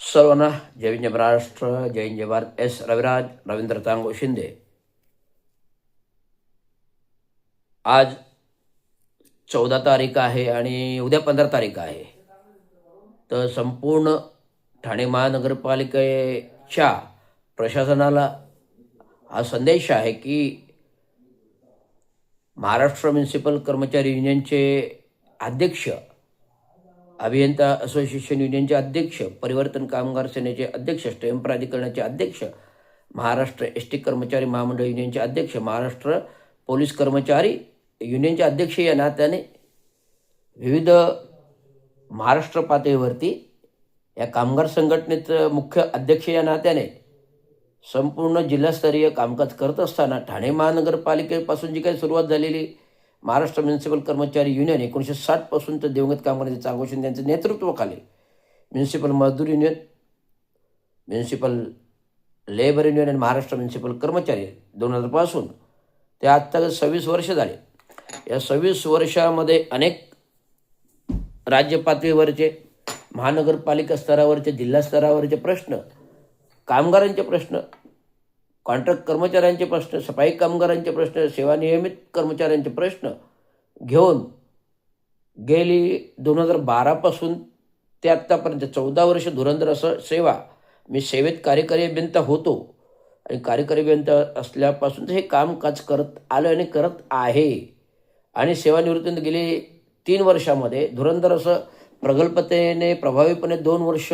सर्वांना जय हिंद, जय महाराष्ट्र, जय हिंद, जय भारत. एस रविराज रवींद्र तांगो शिंदे. आज 14 तारीख आहे आणि उद्या 15 तारीख आहे. तर संपूर्ण ठाणे महानगरपालिकेच्या प्रशासनाला हा संदेश आहे की महाराष्ट्र म्युनिसिपल कर्मचारी युनियनचे अध्यक्ष, अभियंता असोसिएशन युनियनचे अध्यक्ष, परिवर्तन कामगार सेनेचे अध्यक्ष, स्टेम प्राधिकरणाचे अध्यक्ष, महाराष्ट्र एस टी कर्मचारी महामंडळ युनियनचे अध्यक्ष, महाराष्ट्र पोलीस कर्मचारी युनियनचे अध्यक्ष या नात्याने विविध महाराष्ट्र पातळीवरती या कामगार संघटनेचं मुख्य अध्यक्ष या नात्याने संपूर्ण जिल्हास्तरीय कामकाज करत असताना ठाणे महानगरपालिकेपासून जी काही सुरुवात झालेली महाराष्ट्र म्युनिसिपल कर्मचारी युनियन 1960पासून तर दिवंगत कामगारांचे तांगो शिंदे यांच्या नेतृत्वाखाली म्युनिसिपल मजदूर युनियन, म्युनिसिपल लेबर युनियन आणि महाराष्ट्र म्युनिसिपल कर्मचारी 2000पासून ते आत्ता 26 वर्ष झाले. या 26 वर्षामध्ये अनेक राज्य पातळीवरचे, महानगरपालिका स्तरावरचे, जिल्हा स्तरावरचे प्रश्न, कामगारांचे प्रश्न, कॉन्ट्रॅक्ट कर्मचाऱ्यांचे प्रश्न, सफाई कामगारांचे प्रश्न, सेवानियमित कर्मचाऱ्यांचे प्रश्न घेऊन गेली 2012पासून ते आत्तापर्यंत 14 वर्ष धुरंधर असं सेवा, मी सेवेत कार्यकारी अभियंता होतो आणि कार्यकारी अभियंता असल्यापासून हे कामकाज करत आलं आणि करत आहे. आणि सेवानिवृत्तीनंतर गेली 3 वर्षामध्ये धुरंधर असं प्रगल्भतेने प्रभावीपणे 2 वर्ष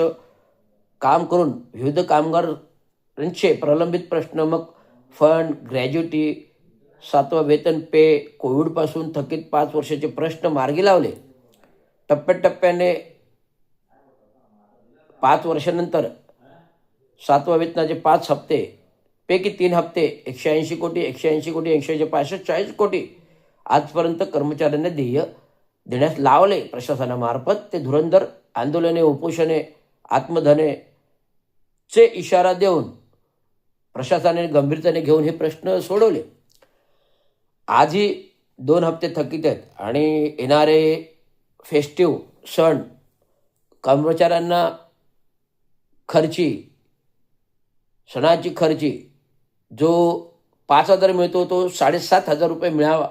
काम करून विविध कामगारांचे प्रलंबित प्रश्न, मग फंड, ग्रॅज्युटी, 7वा वेतन पे, कोविडपासून थकीत 5 वर्षाचे प्रश्न मार्गी लावले. टप्प्याटप्प्याने 5 वर्षानंतर 7वा वेतनाचे 5 हप्ते पैकी 3 हप्ते 180 कोटी, 180 कोटी, 180, 40 आजपर्यंत कर्मचाऱ्यांना ध्येय देण्यास लावले. प्रशासनामार्फत ते धुरंधर आंदोलने, उपोषणे, आत्मधनेचे इशारा देऊन प्रशासनाने गंभीरतेने घेऊन हे प्रश्न सोडवले. आजही 2 हप्ते थकीत आहेत आणि येणारे फेस्टिव्ह सण कर्मचाऱ्यांना सणाची खर्ची जो 5,000 मिळतो तो 7,500 रुपये मिळावा,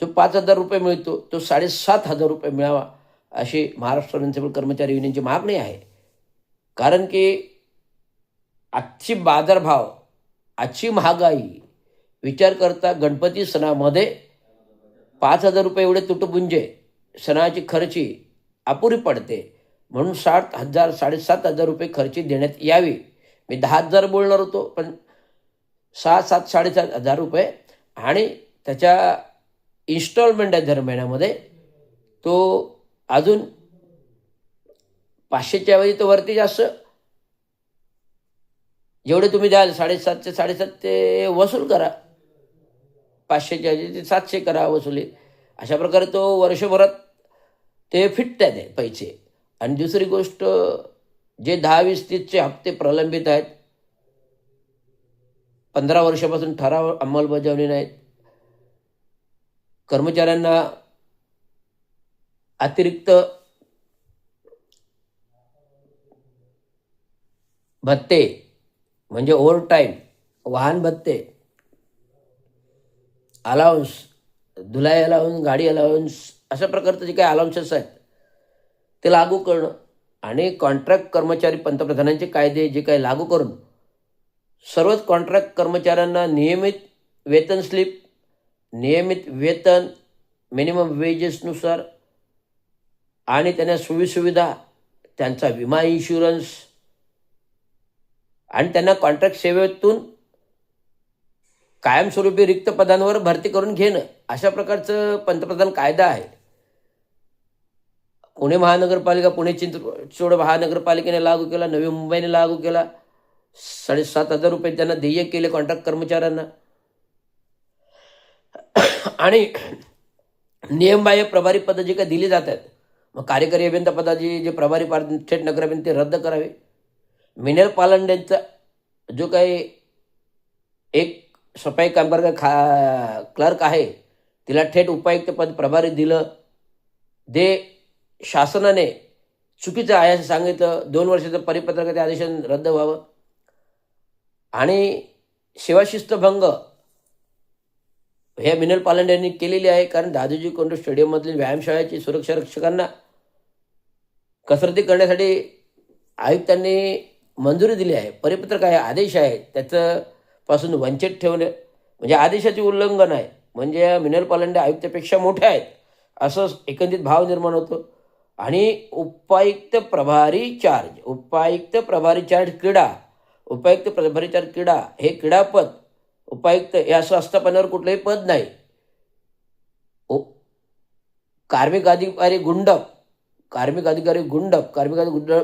जो 5,000 रुपये मिळतो तो 7,500 रुपये मिळावा अशी महाराष्ट्र म्युनिसिपल कर्मचारी युनियनची मागणी आहे. कारण की आजची बाजारभाव, आजची महागाई विचार करता गणपती सणामध्ये 5,000 रुपये एवढे तुटपुंजे सणाची खर्ची अपुरी पडते. म्हणून 7,000, 7,500 रुपये खर्ची देण्यात यावी. मी 10,000 बोलणार होतो, पण 6,000, 7,500 रुपये आणि त्याच्या इन्स्टॉलमेंट आहे दर महिन्यामध्ये, तो अजून 500च्या ऐवजी तो वरती जास्त, जेवढे तुम्ही द्याल 750 वसूल करा, 500च्या ऐवजी ते 700 करा वसुली. अशा प्रकारे तो वर्षभरात ते फिटतात आहे पैसे. आणि दुसरी गोष्ट, जे 10, 20, 30चे हप्ते प्रलंबित आहेत, 15 वर्षापासून ठराव अंमलबजावणी नाहीत, कर्मचाऱ्यांना अतिरिक्त भत्ते म्हणजे ओव्हरटाईम, वाहन भत्ते, अलाउन्स, धुलाई अलाउन्स, गाडी अलाउन्स, अशा प्रकारचं जे काही अलाउन्सेस आहेत ते लागू करणं आणि कॉन्ट्रॅक्ट कर्मचारी पंतप्रधानांचे कायदे जे काही लागू करून सर्वच कॉन्ट्रॅक्ट कर्मचाऱ्यांना नियमित वेतन स्लिप, नियमित वेतन, मिनिमम वेजेसनुसार आणि त्यांना सोयीसुविधा, त्यांचा विमा इन्शुरन्स आणि त्यांना कॉन्ट्रॅक्ट सेवेतून कायमस्वरूपी रिक्त पदांवर भरती करून घेणं, अशा प्रकारचं पंतप्रधान कायदा आहे. पुणे महानगरपालिका, पुणे चिंचवड महानगरपालिकेने लागू केला, नवी मुंबईने लागू केला. 7,500 रुपये त्यांना देय केले कॉन्ट्रॅक्ट कर्मचाऱ्यांना. आणि नियमबाह्य प्रभारी पदं जे काही दिली जातात, मग कार्यकारी अभियंता पदाची जे प्रभारी थेट नगराभियंता ते रद्द करावे. मिनल पालंडेंचा जो काही एक सफाई कामगार क्लर्क आहे, तिला थेट उपायुक्त पद प्रभारी दिलं. शासनाने चुकीचं आहे असं सांगितलं. 2 वर्षाचं परिपत्रक त्या आदेशाने रद्द व्हावं. आणि सेवाशिस्तभंग हे मिनल पालंडे यांनी केलेली आहे. कारण दादोजी कोंडू स्टेडियममधील व्यायामशाळेची सुरक्षा रक्षकांना कसरती करण्यासाठी आयुक्तांनी मंजुरी दिली आहे. परिपत्रक आहे, आदेश आहे, त्याचं पासून वंचित ठेवणं म्हणजे आदेशाचे उल्लंघन आहे. म्हणजे मिनल पालंडे आयुक्तापेक्षा मोठे आहेत असं एकंदरीत भाव निर्माण होतो. आणि उपायुक्त प्रभारी चार्ज क्रीडा, उपायुक्त प्रभारी चार्ज क्रीडा हे क्रीडापद उपायुक्त हे असं आस्थापनावर कुठलंही पद नाही. कार्मिक अधिकारी गुंडप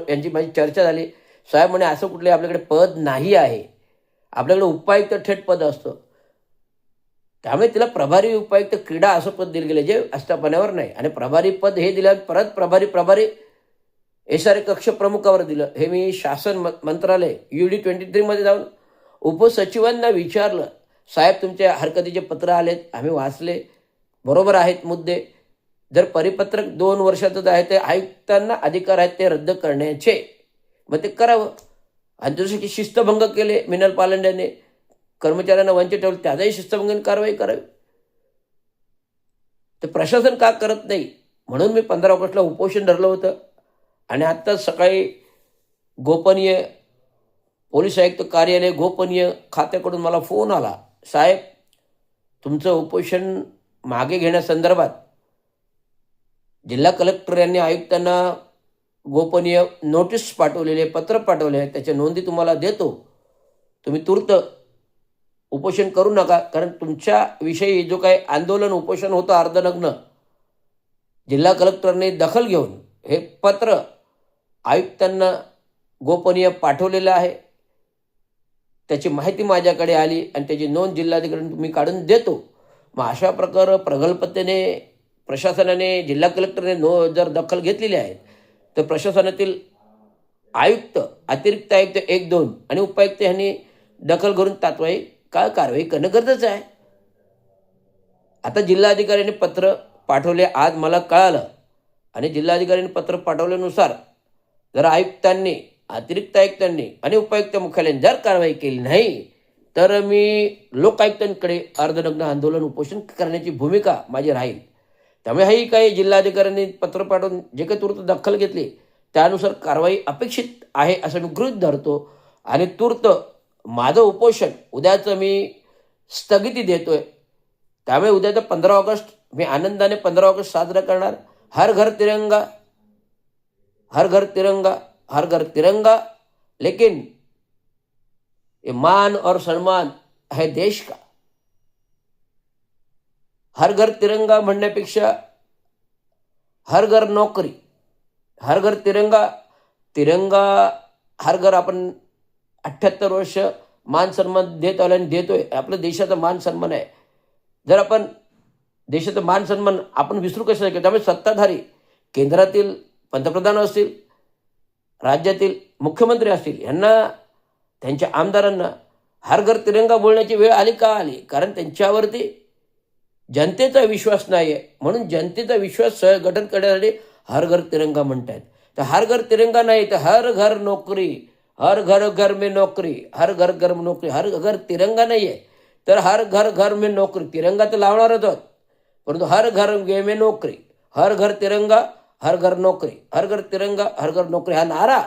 यांची माझी चर्चा झाली. साहेब म्हणे असं कुठलंही आपल्याकडे पद नाही आहे, आपल्याकडे उपायुक्त थेट पद असतं. त्यामुळे तिला प्रभारी उपायुक्त क्रीडा असं पद दिलं गेलं जे आस्थापनावर नाही. आणि प्रभारी पद हे दिलं परत प्रभारी SRA कक्ष प्रमुखावर दिलं. हे मी शासन मंत्रालय UD 23 जाऊन उपसचिवांना विचारलं, साहेब तुमच्या हरकतीचे पत्र आलेत, आम्ही वाचले, बरोबर आहेत मुद्दे. जर परिपत्रक 2 वर्षाचंच आहे ते आयुक्तांना अधिकार आहेत ते रद्द करण्याचे, मग ते करावं. आणि दुसरे की शिस्तभंग केले मिनल पालंड्याने, कर्मचाऱ्यांना वंचित ठेवलं, त्याचाही शिस्तभंग कारवाई करावी. तर प्रशासन का करत नाही म्हणून मी 15 ऑगस्टला उपोषण धरलं होतं. आणि आत्ताच सकाळी गोपनीय पोलीस आयुक्त कार्यालय गोपनीय खात्याकडून मला फोन आला, साहेब तुमचं उपोषण मागे घेण्यासंदर्भात जिल्हा कलेक्टर यांनी आयुक्तांना गोपनीय नोटीस पाठवलेले, पत्र पाठवले आहे, त्याच्या नोंदी तुम्हाला देतो, तुम्ही तूर्त उपोषण करू नका. कारण तुमच्या विषयी जो काही आंदोलन उपोषण होतं अर्धनग्न, जिल्हा कलेक्टरने दखल घेऊन हे पत्र आयुक्तांना गोपनीय पाठवलेलं आहे, त्याची माहिती माझ्याकडे आली आणि त्याची नोंद जिल्हाधिकाऱ्यांनी तुम्ही काढून देतो. मग अशा प्रकारे प्रगल्भतेने प्रशासनाने, जिल्हा कलेक्टरने जर दखल घेतलेली आहे तर प्रशासनातील आयुक्त, अतिरिक्त आयुक्त 1-2 आणि उपायुक्त यांनी दखल घेऊन तात्काळ कारवाई करणं गरजेचं आहे. आता जिल्हाधिकाऱ्यांनी पत्र पाठवले आज मला कळालं. आणि जिल्हाधिकाऱ्यांनी पत्र पाठवल्यानुसार जर आयुक्तांनी, अतिरिक्त आयुक्तांनी आणि उपायुक्त मुख्यालयाने जर कारवाई केली नाही तर मी लोकायुक्तांकडे अर्धनग्न आंदोलन उपोषण करण्याची भूमिका माझी राहील. त्यामुळे ही काही जिल्हाधिकाऱ्यांनी पत्र पाठवून जे काही तूर्त दखल घेतली त्यानुसार कारवाई अपेक्षित आहे असं मी गृहीत धरतो. आणि तूर्त माझं उपोषण उद्याचं मी स्थगिती देतोय. त्यामुळे उद्याचं 15 ऑगस्ट मी आनंदाने 15 ऑगस्ट साजरा करणार. हर घर तिरंगा, हर घर तिरंगा, हर घर तिरंगा, लेकिन ये मान और सम्मान है देश का. हर घर तिरंगा म्हणण्यापेक्षा हर घर नोकरी, हर घर तिरंगा, तिरंगा हर घर आपण 78 वर्ष मान सन्मान देत आलो आणि देतोय. आपल्या देशाचा मान सन्मान आहे. जर आपण देशाचा मान सन्मान आपण विसरू कसं शक्य. त्यामुळे सत्ताधारी केंद्रातील पंतप्रधान असतील, राज्यातील मुख्यमंत्री असतील, यांना, त्यांच्या आमदारांना हर घर तिरंगा बोलण्याची वेळ आली का आली. कारण त्यांच्यावरती जनतेचा विश्वास नाही आहे. म्हणून जनतेचा विश्वास गठन करण्यासाठी हर घर तिरंगा म्हणतात. तर हर घर तिरंगा नाही तर हर घर नोकरी, हर घर घर में नोकरी, हर घर घर में नोकरी. हर घर तिरंगा नाही आहे तर हर घर घर में नोकरी. तिरंगा तर लावणारच आहोत, परंतु हर घर में नोकरी, हर घर तिरंगा, हर घर नोकरी, हर घर तिरंगा, हर घर नोकरी हा नारा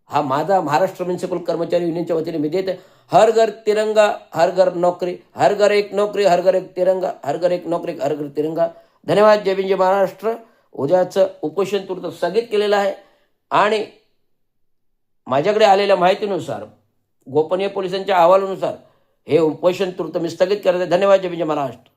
हा माझा महाराष्ट्र म्युनिसिपल कर्मचारी युनियनच्या वतीने मी देते. हर घर तिरंगा, हर घर नोकरी, हर घर एक नोकरी, हर घर एक तिरंगा, हर घर एक नोकरी, हर घर तिरंगा. धन्यवाद. जय भीम, जय महाराष्ट्र. उद्याचं उपोषण तूर्त स्थगित केलेलं आहे. आणि माझ्याकडे आलेल्या माहितीनुसार, गोपनीय पोलिसांच्या अहवालानुसार हे उपोषण तूर्त मी स्थगित करत आहे. धन्यवाद. जय भीम, जय महाराष्ट्र.